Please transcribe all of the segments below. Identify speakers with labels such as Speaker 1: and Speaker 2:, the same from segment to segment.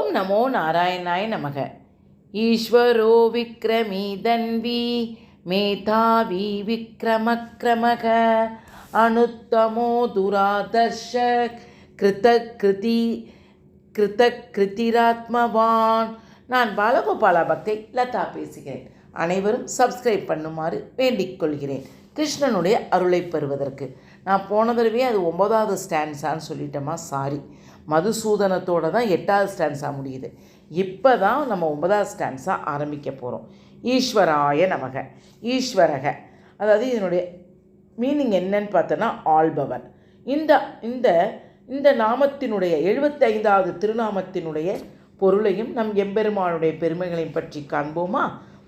Speaker 1: ஓம் நமோ நாராயணாய நமக. ஈஸ்வரோ விக்ரமீ தன்வி மேதாவி விக்ரமக்ரமக அனுத்தமோ துராதர்ஷ கிருதிராத்மவான். நான் பாலகோபால பக்தை லதா பேசுகிறேன். அனைவரும் சப்ஸ்கிரைப் பண்ணுமாறு வேண்டிக் கொள்கிறேன், கிருஷ்ணனுடைய அருளை பெறுவதற்கு. நான் போன தடவை அது 9வது ஸ்டான்ஸான்னு சொல்லிட்டோமா, சாரி. மதுசூதனத்தோடு தான் 8வது ஸ்டான்ஸா முடியுது. இப்போ தான் நம்ம 9வது ஸ்டான்ஸா ஆரம்பிக்க போகிறோம். ஈஸ்வராய நமக. ஈஸ்வரக அதாவது இதனுடைய மீனிங் என்னன்னு பார்த்தோன்னா ஆள்பவர். இந்த இந்த இந்த நாமத்தினுடைய 75வது திருநாமத்தினுடைய பொருளையும் நம் எம்பெருமானுடைய பெருமைகளையும் பற்றி காண்போமா?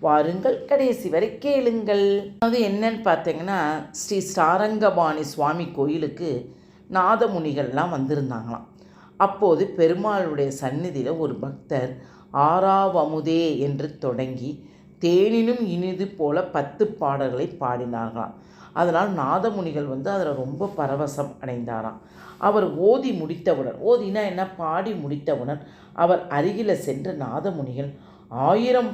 Speaker 1: வாருங்கள், கடைசி வரை கேளுங்கள். அது என்னன்னு பார்த்தீங்கன்னா, ஸ்ரீ சாரங்கபாணி சுவாமி கோயிலுக்கு நாதமுனிகள்லாம் வந்திருந்தாங்களாம். அப்போது பெருமாளுடைய சந்நிதியில் ஒரு பக்தர் ஆறாவமுதே என்று தொடங்கி தேனினும் இனிது போல 10 பாடல்களை பாடினார்களாம். அதனால் நாதமுனிகள் அதில் ரொம்ப பரவசம் அடைந்தாராம். அவர் ஓதி முடித்தவுடன், ஓதினா என்ன, பாடி முடித்தவுடன் அவர் அருகில் சென்ற நாதமுனிகள் 1000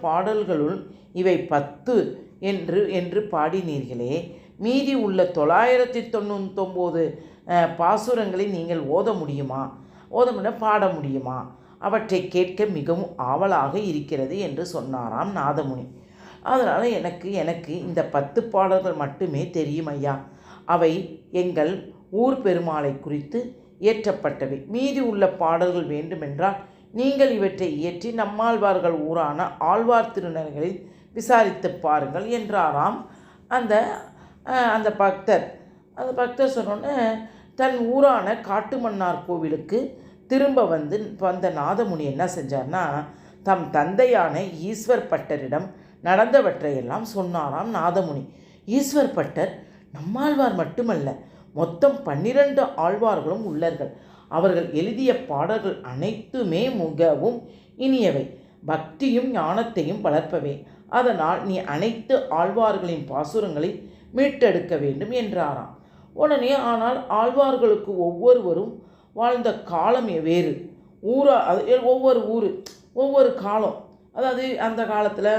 Speaker 1: பாடல்களுள் இவை 10 என்று பாடினீர்களே, மீதி உள்ள 999 பாசுரங்களை நீங்கள் ஓத முடியுமா, பாட முடியுமா? அவற்றை கேட்க மிகவும் ஆவலாக இருக்கிறது என்று சொன்னாராம் நாதமுனி. அதனால் எனக்கு இந்த 10 பாடல்கள் மட்டுமே தெரியும் ஐயா. அவை எங்கள் ஊர் பெருமாளை குறித்து இயற்றப்பட்டவை. மீதி உள்ள பாடல்கள் வேண்டுமென்றால் நீங்கள் இவற்றை இயற்றி நம்மாழ்வார்கள் ஊரான ஆழ்வார் திருநகரில் விசாரித்து பாருங்கள் என்றாராம் அந்த பக்தர். அந்த பக்தர் சொன்னோன்னே தன் ஊரான காட்டுமன்னார் கோவிலுக்கு திரும்ப வந்த நாதமுனி என்ன செஞ்சார்னா, தம் தந்தையான ஈஸ்வர் பட்டரிடம் நடந்தவற்றையெல்லாம் சொன்னாராம் நாதமுனி. ஈஸ்வர் பட்டர் நம்மாழ்வார் மட்டுமல்ல, மொத்தம் 12 ஆழ்வார்களும் உள்ளர்கள். அவர்கள் எழுதிய பாடல்கள் அனைத்துமே மிகவும் இனியவை, பக்தியும் ஞானத்தையும் வளர்ப்பவை. அதனால் நீ அனைத்து ஆழ்வார்களின் பாசுரங்களை மீட்டெடுக்க வேண்டும் என்றாராம். உடனே ஆனால் ஆழ்வார்களுக்கு ஒவ்வொருவரும் வாழ்ந்த காலம் வேறு. ஒவ்வொரு காலம், அதாவது அந்த காலத்தில்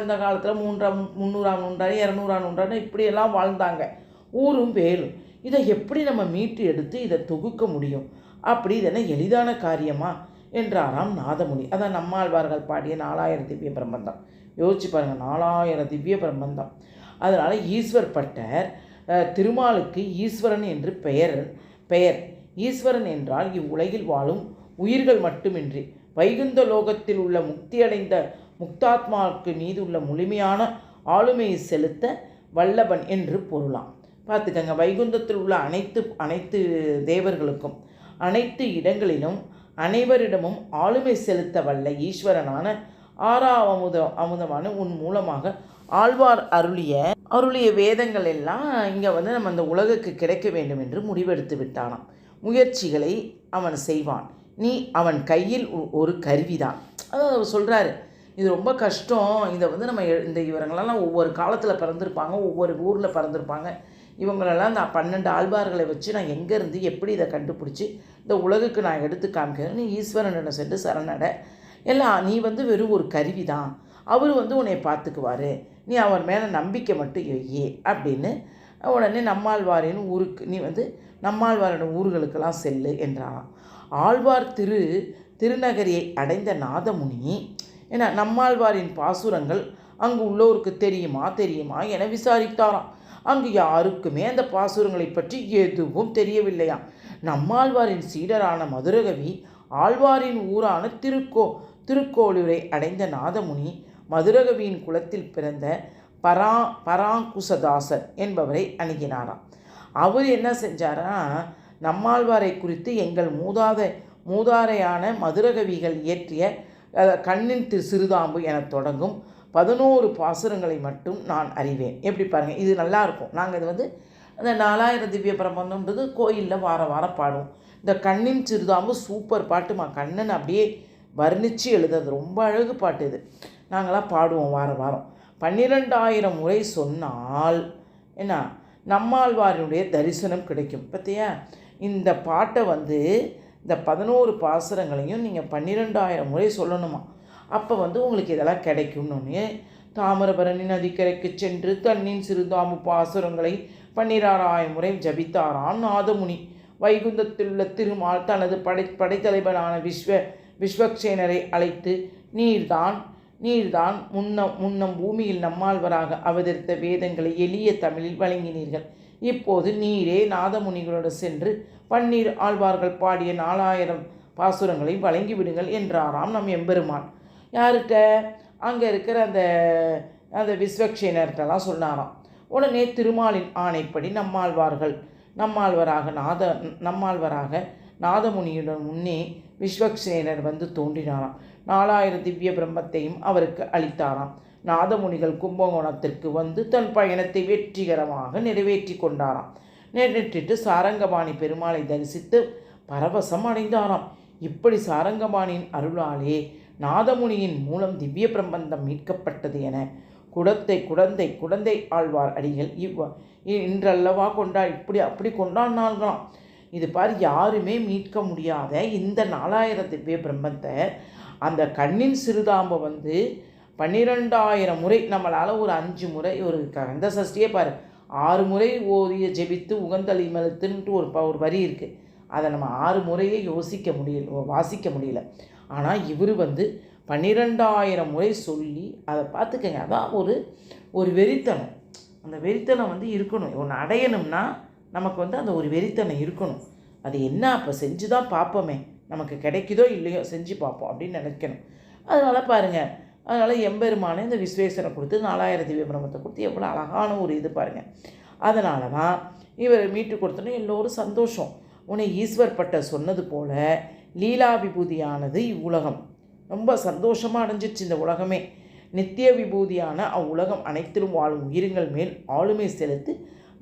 Speaker 1: 300ஆம் நூற்றாண்டு 200ஆம் நூற்றாண்டு இப்படியெல்லாம் வாழ்ந்தாங்க. ஊரும் வேலும். இதை எப்படி நம்ம மீட்டு எடுத்து இதை தொகுக்க முடியும்? அப்படி இதென்ன எளிதான காரியமா என்றாராம் நாதமுனி. அதான் நம்மாழ்வார்கள் பாடிய 4000 திவ்ய பிரபந்தம். யோசிச்சு பாருங்கள், 4000 திவ்ய பிரபந்தம். அதனால் ஈஸ்வர் பட்டர் திருமாலுக்கு ஈஸ்வரன் என்று பெயர். ஈஸ்வரன் என்றால் இவ்வுலகில் வாழும் உயிர்கள் மட்டுமின்றி வைகுந்த லோகத்தில் உள்ள முக்தியடைந்த முக்தாத்மாவுக்கு மீது உள்ள முழுமையான ஆளுமையை செலுத்த வல்லவன் என்று பொருளாம். பார்த்துக்கங்க, வைகுந்தத்தில் உள்ள அனைத்து தேவர்களுக்கும் அனைத்து இடங்களிலும் அனைவரிடமும் ஆளுமை செலுத்த வல்ல ஈஸ்வரனான அமுதமான உன் மூலமாக ஆழ்வார் அருளிய வேதங்கள் எல்லாம் இங்கே நம்ம அந்த உலகுக்கு கிடைக்க வேண்டும் என்று முடிவெடுத்து விட்டானாம். முயற்சிகளை அவன் செய்வான், நீ அவன் கையில் ஒரு கருவிதான். அதாவது அவர் சொல்கிறாரு, இது ரொம்ப கஷ்டம். இதை நம்ம இவங்களெல்லாம் ஒவ்வொரு காலத்தில் பிறந்திருப்பாங்க, ஒவ்வொரு ஊரில் பிறந்திருப்பாங்க. இவங்களெல்லாம் நான் 12 ஆழ்வார்களை வச்சு நான் எங்கேருந்து எப்படி இதை கண்டுபிடிச்சி இந்த உலகுக்கு நான் எடுத்து காமிக்கிறேன். நீ ஈஸ்வரனிடம் சென்று சரணட, எல்லாம் நீ வெறும் ஒரு கருவி தான். அவர் உன்னை பார்த்துக்குவார், நீ அவர் மேலே நம்பிக்கை மட்டும் வையே அப்படின்னு. உடனே நம்மாழ்வாரின் ஊருக்கு நீ நம்மாழ்வாரின் ஊர்களுக்கெல்லாம் செல்லு என்றாராம். ஆழ்வார் திருநகரியை அடைந்த நாதமுனி, ஏன்னா நம்மாழ்வாரின் பாசுரங்கள் அங்கு உள்ளோருக்கு தெரியுமா என விசாரித்தாராம். அங்கு யாருக்குமே அந்த பாசுரங்களை பற்றி எதுவும் தெரியவில்லையாம். நம்மாழ்வாரின் சீடரான மதுரகவி ஆழ்வாரின் ஊரான திருக்கோளூரை அடைந்த நாதமுனி மதுரகவியின் குலத்தில் பிறந்த பராங்குசதாசர் என்பவரை அணுகினாராம். அவர் என்ன செஞ்சாரா, நம்மாழ்வாரை குறித்து எங்கள் மூதாதையான மதுரகவிகள் இயற்றிய கண்ணின் சிறுதாம்பு என தொடங்கும் 11 பாசுரங்களை மட்டும் நான் அறிவேன். எப்படி பாருங்கள், இது நல்லா இருக்கும். நாங்கள் இது அந்த 4000 திவ்ய பிரபந்தம்ன்றது கோயிலில் வாரம் பாடுவோம். இந்த கண்ணின் சிறுதாம்பு சூப்பர் பாட்டுமா. கண்ணன் அப்படியே வர்ணித்து எழுதுறது ரொம்ப அழகு பாட்டு. இது நாங்களாம் பாடுவோம் வாரம் 12000 முறை சொன்னால் நம்மாழ்வாரினுடைய தரிசனம் கிடைக்கும். பார்த்தியா, இந்த பாட்டை இந்த 11 பாசுரங்களையும் நீங்கள் 12,000 முறை சொல்லணுமா. அப்போ உங்களுக்கு இதெல்லாம் கிடைக்கும்னு தாமிரபரணி நதிக்கரைக்கு சென்று தன்னின் சிறுதாமு பாசுரங்களை 12,000 முறை ஜபித்தாராம் நாதமுனி. வைகுந்தத்திலுள்ள திருமால் தனது படைத்தலைவனான விஸ்வக்சேனரை அழைத்து, நீர்தான் முன்னம் பூமியில் நம்மாழ்வராக அவதரித்த வேதங்களை எளிய தமிழில் வழங்கினீர்கள். இப்போது நீரே நாதமுனிகளோடு சென்று 12 ஆழ்வார்கள் பாடிய 4,000 பாசுரங்களை வழங்கிவிடுங்கள் என்றாராம் நம் எம்பெருமான். யார்கிட்ட? அங்கே இருக்கிற அந்த விஸ்வக்சேனர்கிட்டலாம் சொன்னாராம். உடனே திருமாலின் ஆணைப்படி நம்மாழ்வராக நாதமுனியுடன் முன்னே விஸ்வக்சேனர் தோன்றினாராம். 4,000 திவ்ய பிரம்மத்தையும் அவருக்கு அளித்தாராம். நாதமுனிகள் கும்பகோணத்திற்கு தன் பயணத்தை வெற்றிகரமாக நிறைவேற்றி கொண்டாராம். நிறைவேற்றிட்டு சாரங்கபாணி பெருமாளை தரிசித்து பரவசம் அடைந்தாராம். இப்படி சாரங்கபாணியின் அருளாலே நாதமுனியின் மூலம் திவ்ய பிரபந்தம் மீட்கப்பட்டது என குடந்தை ஆழ்வார் அடிகள் இன்றல்லவா அப்படி கொண்டாடினார்களாம். இது பாரு, யாருமே மீட்க முடியாத இந்த 4,000 திவ்ய பிரம்மத்தை அந்த கண்ணின் சிறுதாம்பை 12,000 முறை நம்மளால் ஒரு 5 முறை ஒரு கந்த சஷ்டியே பாரு 6 முறை ஓதிய ஜெபித்து உகந்தளி மலத்துன்ட்டு ஒரு வரி இருக்குது. அதை நம்ம 6 முறையே வாசிக்க முடியல. ஆனால் இவர் 12,000 முறை சொல்லி அதை பார்த்துக்கங்க. அதான் ஒரு வெறித்தனம். அந்த வெறித்தனம் இருக்கணும். ஒன்று அடையணும்னா நமக்கு அந்த ஒரு வெறித்தனம் இருக்கணும். அது என்ன அப்போ செஞ்சு தான் பார்ப்போமே, நமக்கு கிடைக்குதோ இல்லையோ செஞ்சு பார்ப்போம் அப்படின்னு நினைக்கணும். அதனால் பாருங்கள், அதனால் எம்பெருமானை இந்த விஸ்வேஸ்வரை கொடுத்து 4,000 திவ்ய பிரம்மத்தை கொடுத்து எவ்வளோ அழகான ஒரு இது பாருங்கள். அதனால தான் இவர் மீட்டு கொடுத்தோன்னே எல்லோரும் சந்தோஷம். உன்னை ஈஸ்வர் பட்டர் சொன்னது போல் லீலா விபூதியானது இவ்வுலகம். ரொம்ப சந்தோஷமாக அடைஞ்சிச்சு இந்த உலகமே. நித்திய விபூதியான அவ்வுலகம் அனைத்திலும் வாழும் உயிரிங்கள் மேல் ஆளுமை செலுத்தி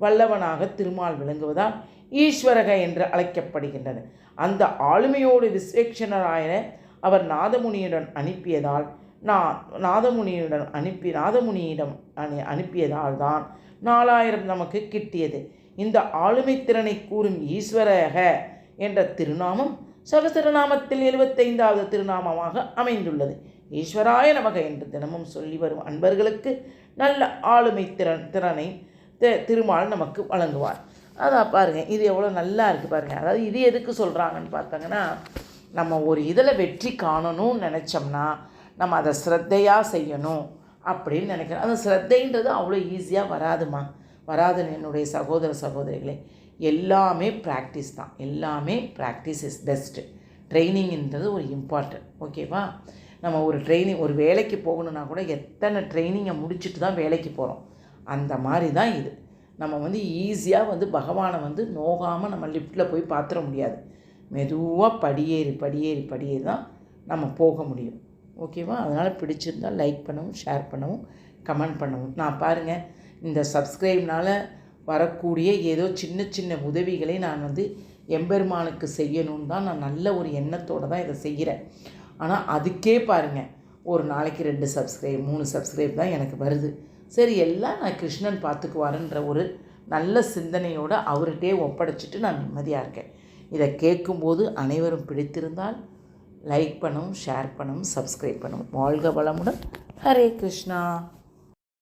Speaker 1: வல்லவனாக திருமால் விளங்குவதால் ஈஸ்வரக என்று அழைக்கப்படுகின்றன. அந்த ஆளுமையோடு விஸ்வேக்ஷனராய அவர் நாதமுனியிடம் அனுப்பியதால் தான் 4,000 நமக்கு கிட்டியது. இந்த ஆளுமை திறனை கூறும் ஈஸ்வரக என்ற திருநாமம் சகஸ்ரநாமத்தில் 75வது திருநாமமாக அமைந்துள்ளது. ஈஸ்வராய நமக என்று தினமும் சொல்லி வரும் அன்பர்களுக்கு நல்ல ஆளுமை திறனை திருமால் நமக்கு வழங்குவார். அதான் பாருங்கள், இது எவ்வளோ நல்லா இருக்குது பாருங்கள். அதாவது இது எதுக்கு சொல்கிறாங்கன்னு பார்த்தாங்கன்னா, நம்ம ஒரு இதில் வெற்றி காணணும்னு நினச்சோம்னா நம்ம அதை ஸ்ரத்தையாக செய்யணும் அப்படின்னு நினைக்கிறேன். அந்த ஸ்ரத்தைன்றது அவ்வளோ ஈஸியாக வராதுன்னு என்னுடைய சகோதரிகளே. எல்லாமே ப்ராக்டிஸ் தான். எல்லாமே ப்ராக்டிஸ் இஸ் பெஸ்ட்டு. ட்ரைனிங்ன்றது ஒரு இம்பார்ட்டன்ட். ஓகேவா? நம்ம ஒரு வேலைக்கு போகணுன்னா கூட எத்தனை ட்ரைனிங்கை முடிச்சுட்டு தான் வேலைக்கு போகிறோம். அந்த மாதிரி தான் இது. நம்ம ஈஸியாக பகவானை நோகாமல் நம்ம லிஃப்ட்டில் போய் பார்த்துட முடியாது. மெதுவாக படியேறி தான் நம்ம போக முடியும். ஓகேவா? அதனால் பிடிச்சிருந்தால் லைக் பண்ணவும், ஷேர் பண்ணவும், கமெண்ட் பண்ணவும். நான் பாருங்கள், இந்த சப்ஸ்கிரைப்னால் வரக்கூடிய ஏதோ சின்ன உதவிகளை நான் எம்பெருமானுக்கு செய்யணும்னு தான் நான் நல்ல ஒரு எண்ணத்தோடு தான் இதை செய்கிறேன். ஆனால் அதுக்கே பாருங்கள், ஒரு நாளைக்கு 2 சப்ஸ்கிரைப் 3 சப்ஸ்கிரைப் தான் எனக்கு வருது. சரி, எல்லாம் நான் கிருஷ்ணன் பார்த்துக்குவாருன்ற ஒரு நல்ல சிந்தனையோடு அவர்கிட்டே ஒப்படைச்சிட்டு நான் நிம்மதியாக இருக்கேன். இதை கேட்கும்போது அனைவரும் பிடித்திருந்தால் லைக் பண்ணவும், ஷேர் பண்ணவும், சப்ஸ்கிரைப் பண்ணவும். வாழ்க வளமுடன். ஹரே கிருஷ்ணா.